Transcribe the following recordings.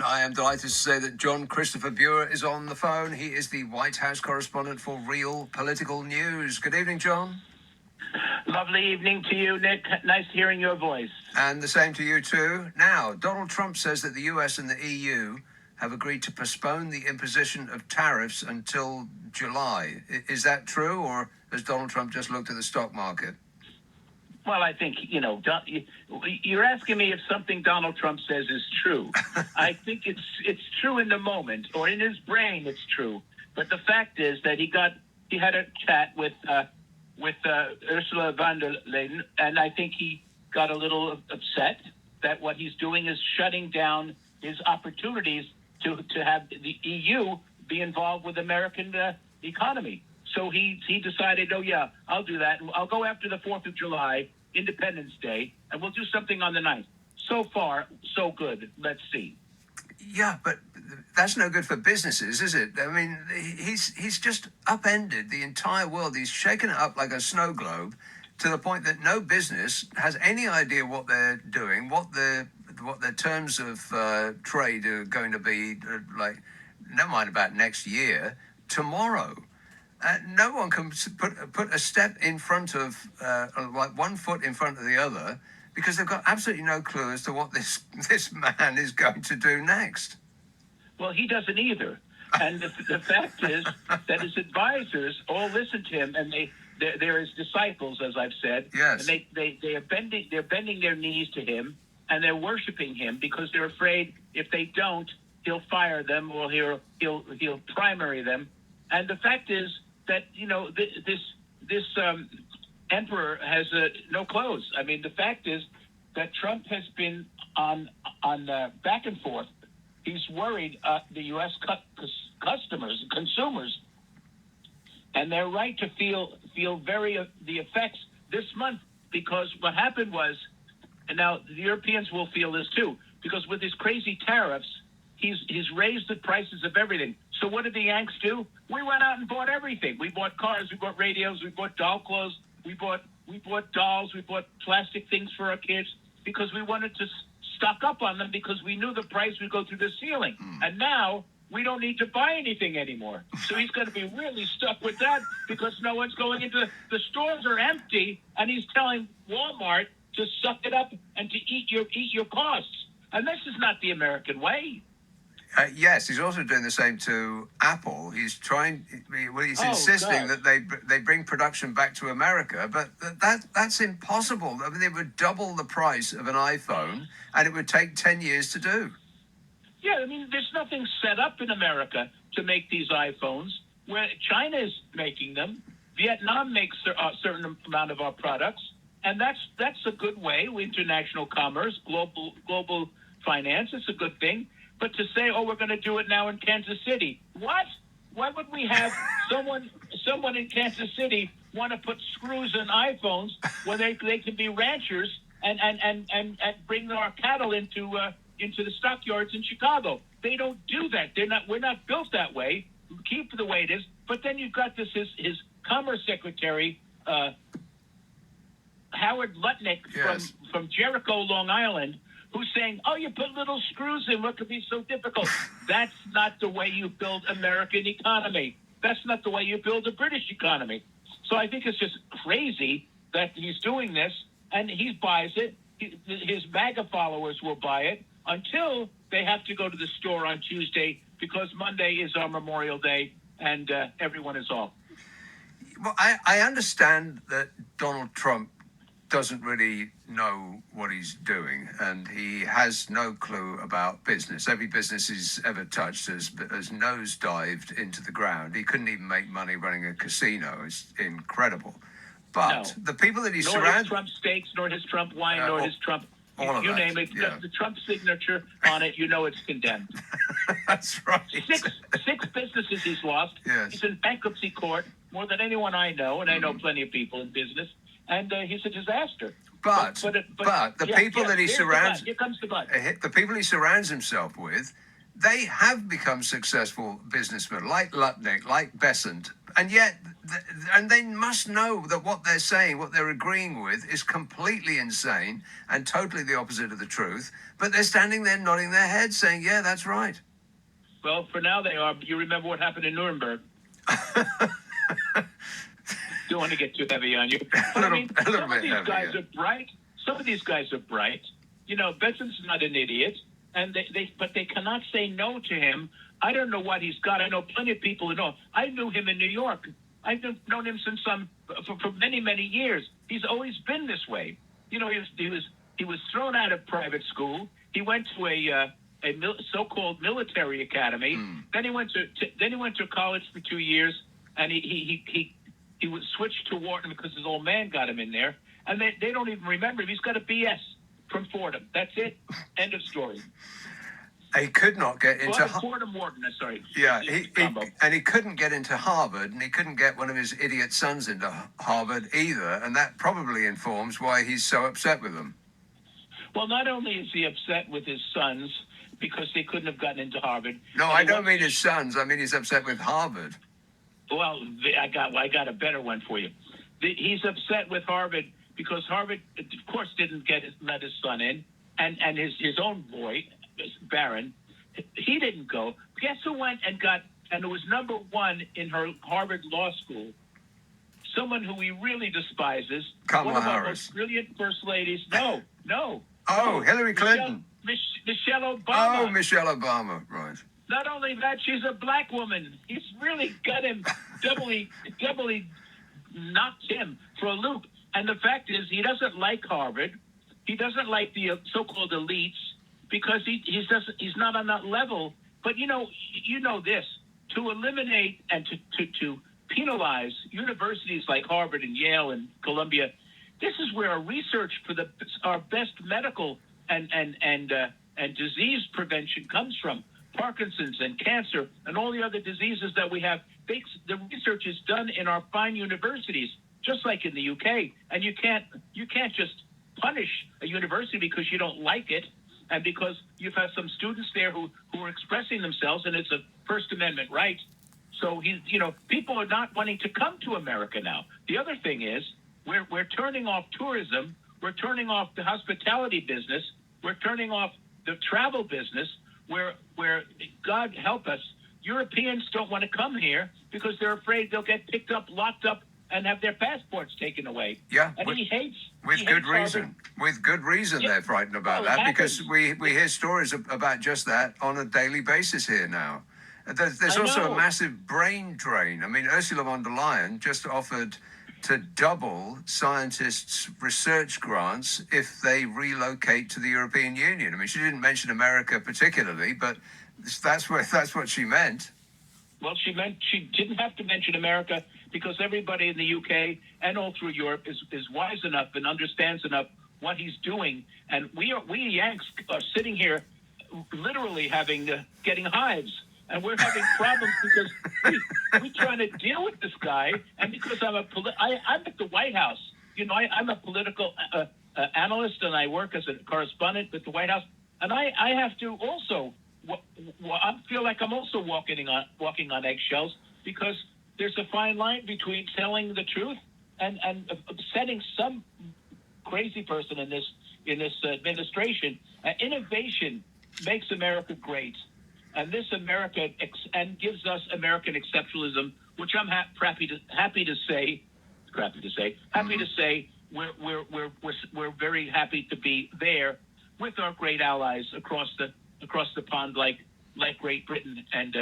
I am delighted to say that Jon-Christopher is on the phone. He is the White House correspondent for Real Political News. Good evening, John. Lovely evening to you, Nick. Nice hearing your voice. And the same to you too. Now, Donald Trump says that the US and the EU have agreed to postpone the imposition of tariffs until July. Is that true, or has Donald Trump just looked at the stock market? Well, I think, you're asking me if something Donald Trump says is true. I think it's true in the moment, or in his brain it's true. But the fact is that he had a chat with Ursula von der Leyen, and I think he got a little upset that what he's doing is shutting down his opportunities to have the EU be involved with American economy. So he decided, oh yeah, I'll do that. I'll go after the 4th of July, Independence Day, and we'll do something on the 9th. So far, so good. Let's see. Yeah, but that's no good for businesses, is it? I mean, he's just upended the entire world. He's shaken it up like a snow globe to the point that no business has any idea what they're doing, what their terms of trade are going to be like. Never mind about next year, tomorrow. No one can put a step in front of, like 1 foot in front of the other, because they've got absolutely no clue as to what this man is going to do next. Well, he doesn't either. And the fact is that his advisors all listen to him, and they're his disciples, as I've said. Yes. And they are bending their knees to him, and they're worshiping him because they're afraid if they don't, he'll fire them or he'll primary them. And the fact is that this emperor has no clothes. I mean, the fact is that Trump has been on back and forth. He's worried the U.S. consumers, and they're right to feel the effects this month, because what happened was, and now the Europeans will feel this too, because with his crazy tariffs, he's raised the prices of everything. So what did the Yanks do? We went out and bought everything. We bought cars, we bought radios, we bought doll clothes, we bought dolls, we bought plastic things for our kids, because we wanted to stock up on them, because we knew the price would go through the ceiling. And now we don't need to buy anything anymore. So he's going to be really stuck with that, because no one's going into the stores are empty, and he's telling Walmart to suck it up and to eat your costs. And this is not the American way. Yes, he's also doing the same to Apple. He's insisting that they bring production back to America, but that's impossible. I mean, they would double the price of an iPhone, and it would take 10 years to do. Yeah, I mean, there's nothing set up in America to make these iPhones. Where China is making them, Vietnam makes a certain amount of our products, and that's a good way. International commerce, global finance, it's a good thing. But to say, oh, we're going to do it now in Kansas City. What? Why would we have someone in Kansas City want to put screws in iPhones when they can be ranchers and bring our cattle into the stockyards in Chicago? They don't do that. We're not built that way. Keep it the way it is. But then you've got his Commerce Secretary, Howard Lutnick, yes, from Jericho, Long Island, who's saying, oh, you put little screws in, what could be so difficult? That's not the way you build American economy. That's not the way you build a British economy. So I think it's just crazy that he's doing this, and he buys it. His MAGA followers will buy it until they have to go to the store on Tuesday, because Monday is our Memorial Day, and everyone is off. Well, I understand that Donald Trump doesn't really know what he's doing, and he has no clue about business. Every business he's ever touched has nosedived into the ground. He couldn't even make money running a casino. It's incredible. But the people that he surrounds... Nor his Trump steaks, nor his Trump wine, nor his Trump... You name it, yeah. The Trump signature on it, it's condemned. That's right. Six businesses he's lost. Yes. He's in bankruptcy court, more than anyone I know, and I know plenty of people in business, and he's a disaster. But the people that he surrounds... Here comes the but. The people he surrounds himself with, they have become successful businessmen, like Lutnick, like Besant, And yet, and they must know that what they're saying, what they're agreeing with, is completely insane and totally the opposite of the truth. But they're standing there nodding their heads saying, yeah, that's right. Well, for now they are. You remember what happened in Nuremberg? Don't want to get too heavy on you. But I mean, some of these guys are bright. Some of these guys are bright. You know, Benson's not an idiot, and but they cannot say no to him. I don't know what he's got. I know plenty of people who know. I knew him in New York. I've known him since for many, many years. He's always been this way. You know, he was thrown out of private school. He went to a so-called military academy. Then he went to college for 2 years, and he was switched to Wharton because his old man got him in there. And they don't even remember him. He's got a BS from Fordham. That's it. End of story. He could not get into Fordham Wharton. Sorry. Yeah, he couldn't get into Harvard, and he couldn't get one of his idiot sons into Harvard either, and that probably informs why he's so upset with them. Well, not only is he upset with his sons because they couldn't have gotten into Harvard. No, I don't mean his sons. I mean he's upset with Harvard. Well, I got a better one for you. He's upset with Harvard because Harvard, of course, didn't let his son in, and his own boy, Barron, he didn't go. Guess who went and it was number one in her Harvard Law School? Someone who he really despises. Kamala one of our Harris. most brilliant first ladies. No. Oh, Hillary Clinton. Michelle Obama. Oh, Michelle Obama, right. Not only that, she's a black woman. He's really got him doubly knocked him for a loop. And the fact is, he doesn't like Harvard. He doesn't like the so-called elites because he's not on that level. But you know this, to eliminate and to penalize universities like Harvard and Yale and Columbia. This is where our research for our best medical and disease prevention comes from. Parkinson's and cancer and all the other diseases that we have. The research is done in our fine universities, just like in the UK. And you can't just punish a university because you don't like it and because you've had some students there who are expressing themselves, and it's a First Amendment right. So people are not wanting to come to America now. The other thing is we're turning off tourism, we're turning off the hospitality business, we're turning off the travel business. Where God help us, Europeans don't want to come here because they're afraid they'll get picked up, locked up, and have their passports taken away. Yeah, and he hates good reason. Harvard. With good reason, they're frightened about that because we hear stories about just that on a daily basis here now. There's also a massive brain drain. I mean, Ursula von der Leyen just offered to double scientists' research grants if they relocate to the European Union. I mean, she didn't mention America particularly, but that's what she meant. Well, she didn't have to mention America because everybody in the UK and all through Europe is wise enough and understands enough what he's doing. And we Yanks are sitting here literally getting hives. And we're having problems because we're trying to deal with this guy. And because I'm at the White House. You know, I'm a political analyst, and I work as a correspondent with the White House. And I have to also, I feel like I'm also walking on eggshells because there's a fine line between telling the truth and upsetting some crazy person in this administration. Innovation makes America great. And this America and gives us American exceptionalism, which I'm happy to say we're very happy to be there with our great allies across the pond, like Great Britain and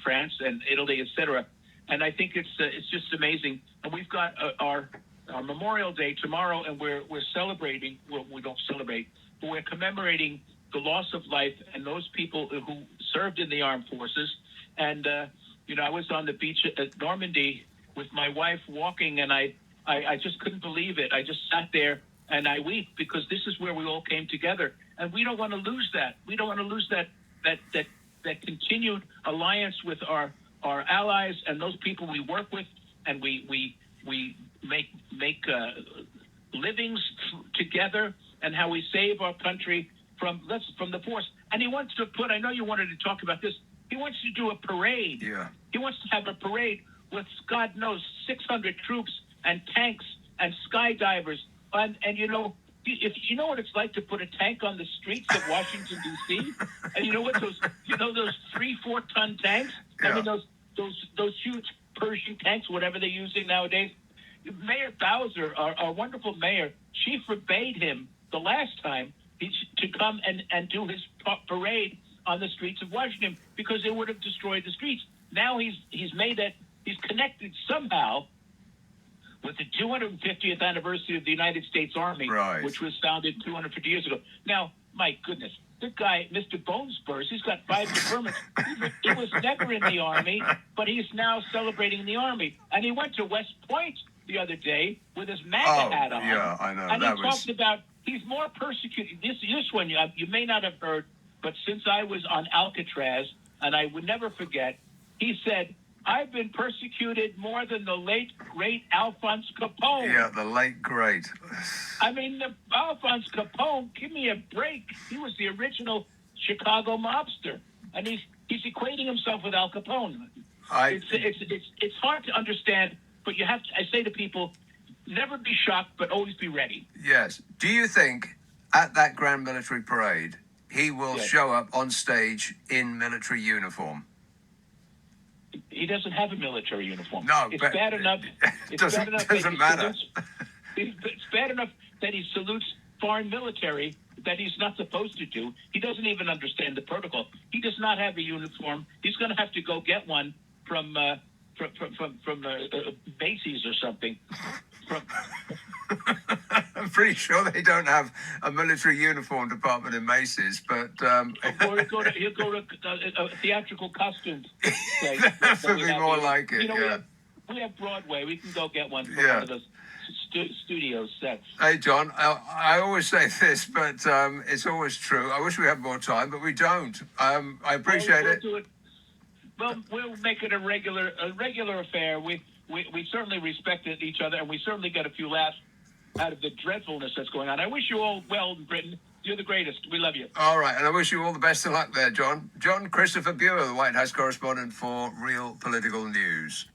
France and Italy, etc. And I think it's just amazing. And we've got our Memorial Day tomorrow, and we're celebrating. Well, we don't celebrate, but we're commemorating the loss of life and those people who served in the armed forces. And, I was on the beach at Normandy with my wife walking, and I just couldn't believe it. I just sat there and I weep because this is where we all came together. And we don't want to lose that. We don't want to lose that continued alliance with our allies and those people we work with, and we make livings together, and how we save our country from the force. And he wants to I know you wanted to talk about this. He wants to do a parade. Yeah. He wants to have a parade with God knows 600 troops and tanks and skydivers. And you know, if you know what it's like to put a tank on the streets of Washington D.C. and you know what those 3-4 ton tanks. Yeah. I mean those huge Persian tanks, whatever they're using nowadays. Mayor Bowser, our wonderful mayor, she forbade him the last time to come and do his parade on the streets of Washington because it would have destroyed the streets. Now he's made that he's connected somehow with the 250th anniversary of the United States Army, right, which was founded 250 years ago. Now, my goodness, the guy, Mr. Bone Spurs, he's got 5 deferments. He was never in the Army, but he's now celebrating the Army. And he went to West Point the other day with his MAGA hat on. Yeah, I know. And he talked about he's more persecuted. This one you may not have heard, but since I was on Alcatraz, and I would never forget, he said, I've been persecuted more than the late, great Alphonse Capone. Yeah, the late, great. I mean, Alphonse Capone, give me a break. He was the original Chicago mobster. And he's equating himself with Al Capone. It's hard to understand, but you have to, I say to people, never be shocked, but always be ready. Yes. Do you think at that Grand Military Parade, he will show up on stage in military uniform? He doesn't have a military uniform. No, it's bad enough. It doesn't matter. It's bad enough that he salutes foreign military that he's not supposed to do. He doesn't even understand the protocol. He does not have a uniform. He's going to have to go get one from Macy's or something. I'm pretty sure they don't have a military uniform department in Macy's, but or he'll go to a theatrical costumes place. That would be more like it. You know, yeah. we have Broadway. We can go get one from Yeah. one of those studio sets. Hey, John, I always say this, but it's always true. I wish we had more time, but we don't. I appreciate we'll it. Do it. Well, we'll make it a regular affair. We certainly respect each other, and we certainly get a few laughs out of the dreadfulness that's going on. I wish you all well in Britain. You're the greatest. We love you. All right, and I wish you all the best of luck there, John. Jon-Christopher Bua, the White House correspondent for Real Political News.